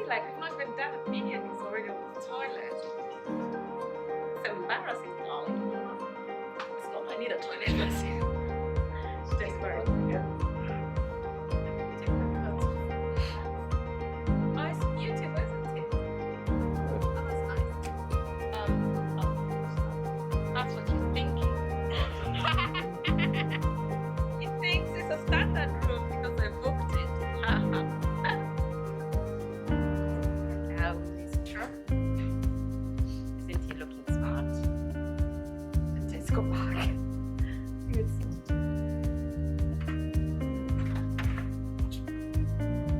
like we've not even done a video and he's already on the toilet. It's embarrassing, darling. It's not, I need a toilet myself. Desperate. Yeah. Oh, it's beautiful, isn't it? Oh, that's nice. That's what you're thinking. He thinks it's a standard room because I booked it. How is it true? Isn't he looking smart? Let's go back. Let's see.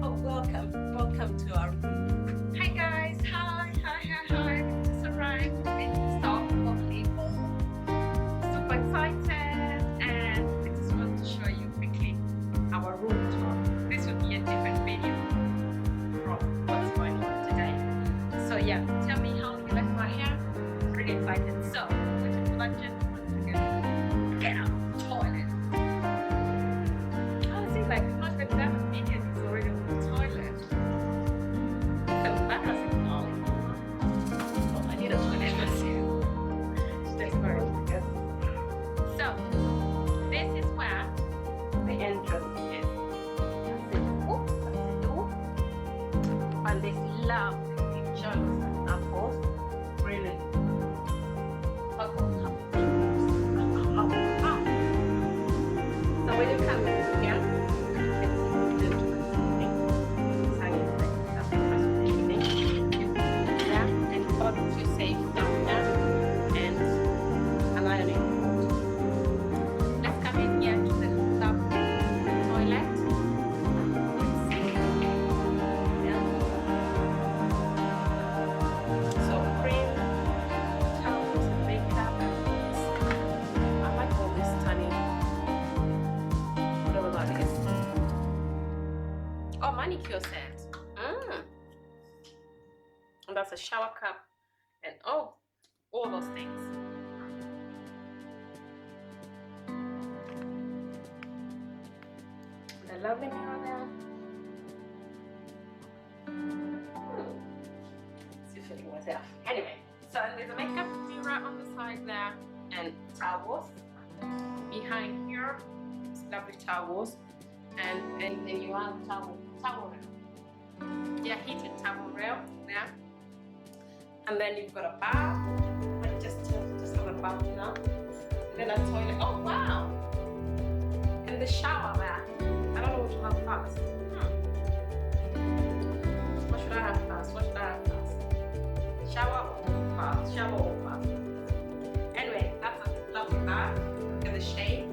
Oh, welcome to our room. Hi guys, hi. We just arrived in Basingstoke, Oakley Hall. Super excited, and I just want to show you quickly our room tour. This will be a different video from what's going on today. So yeah, tell me how you like my hair. Pretty excited. So, waiting for that gentleman to get out of the toilet. Oh, it seems like we've not even done a video and he's already on the toilet. It's embarrassing, darling. Oh, I need a toilet myself. Desperate. So, this is where the entrance is. That's it. Oops, that's the door. And this lovely pictures and apples. Really. So when you come in here, you can see the entrance. Yeah, and got to safe down there and an ironing board. Let's come in here to the lovely toilet. Yeah. So cream, towels, makeup. I like all this stunning, whatever that is. Oh, manicure set. And that's a shower cup and oh, all those things. The lovely mirror there. Still feeling myself. Anyway, so there's a makeup mirror on the side there and towels. Behind here, it's lovely towels. And then you have towel rail. Yeah, heated towel rail there. And then you've got a bath. I just have a bath now. And then a toilet. Oh wow! And the shower there. I don't know what to have first. What should I have first? Shower or bath? Shower or bath? Anyway, that's a lovely bath. Look at the shape.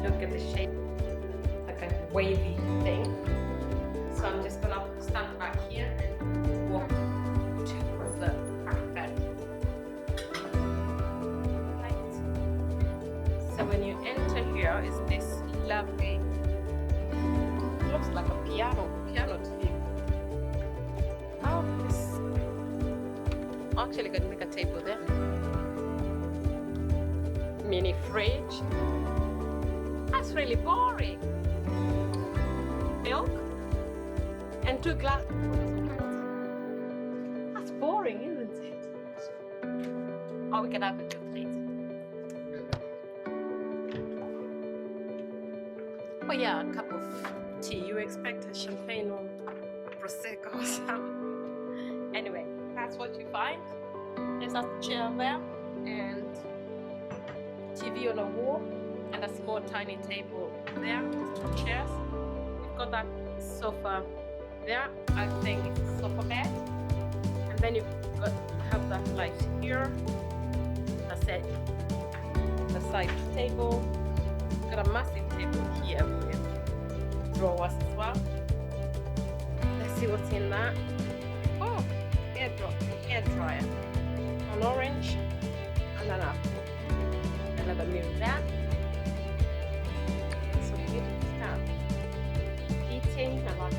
Look at the shape. Like a wavy thing. So I'm just gonna stand back here and walk to the bed. Right. So when you enter here is this lovely, looks like a piano to me. Oh, this actually gonna make a table there. Mini fridge. That's really boring. Milk and 2 glasses. That's boring, isn't it? Oh, we can have a good treat. Oh yeah, a cup of tea. You expect a champagne or a prosecco or something. Anyway, that's what you find. There's a chair there and TV on a wall and a small tiny table there with 2 chairs. We've got that sofa there. I think it's a sofa bed. And then you've got have that light here. That's it. The side table. Got a massive table here with drawers as well. Let's see what's in that. Oh, hair dryer. An orange and an apple. Another mirror there. So beautiful stuff. Heating, I like it.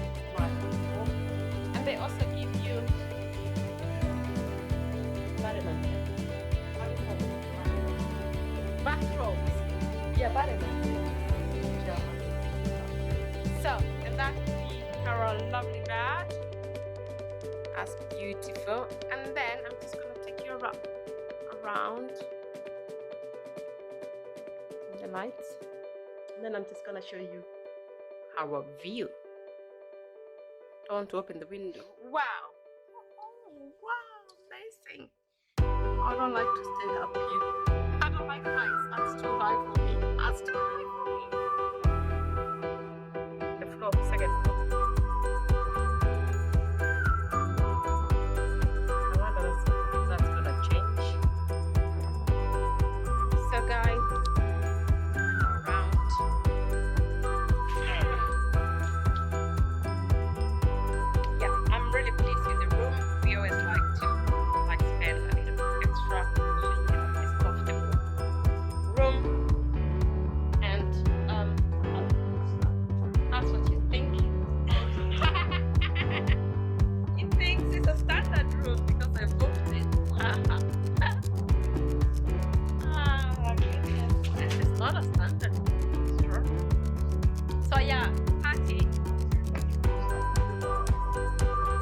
And they also give you bathrobes. Yeah, bathrobes. So, and that would be our lovely bed. That's beautiful. And then I'm just gonna take you around the lights. And then I'm just gonna show you our view. I want to open the window. Wow! Oh, wow, amazing. I don't like to stay up here. I don't like heights. That's too high for me. That's too high for me. The floor, second floor. I wonder if that's gonna change. So guys, around. Yeah, I'm really pleased with the room. We always like to spend a little bit extra so you can have this comfortable room. And that's what you think. He thinks it's a standard room because I booked it. Goodness. It's not a standard room. It's true. So yeah, party.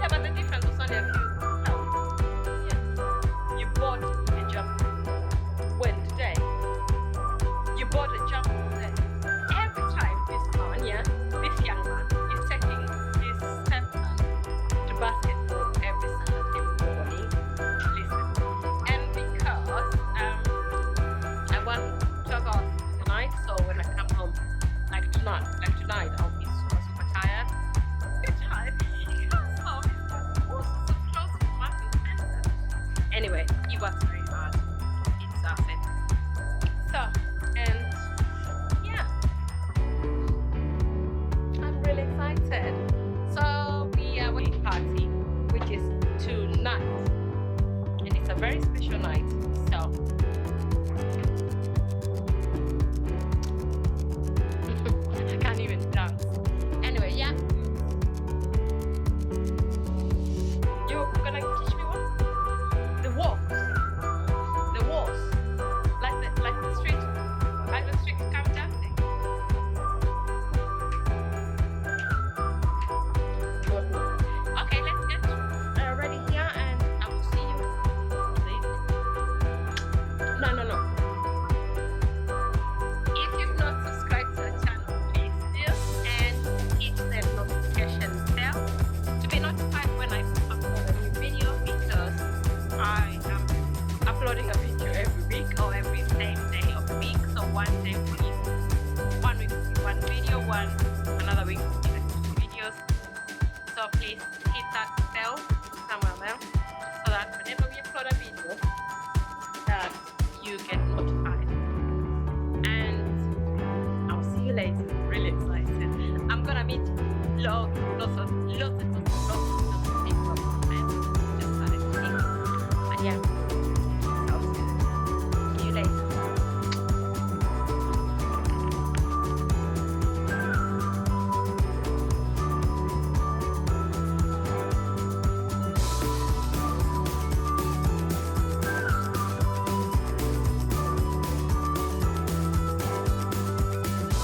Yeah, but the difference was only a few. Yeah. You bought a jump. When today? You bought a jump today. Every time this man, yeah, this young man is taking his stepson to basketball every Saturday morning. Listen. And because I want to go out in the night, so when I come home, like tonight, I'll be super tired. He comes home, he's got all sorts of clothes from Marks and Spencer. Anyway, he works very hard. It's it. So, and yeah, I'm really excited. So we are wedding party, which is tonight, and it's a very special night. So I can't even dance. Anyway, yeah. You're gonna teach me what? The walk. The walls. Like the street. Like the street come dancing. Okay, let's get ready here and I will see you later. No. If you've not subscribed to the channel, please do and hit the notification bell to be notified when I upload a new video, because I am uploading a video every week or every same day of the week. So one day will be 1 week will be one video, another week will be like 2 videos. So please hit that bell somewhere there so that whenever we upload a video that you get notified. And I'll see you later. I'm really excited. I'm gonna meet lots of people. Just started to meet. And yeah.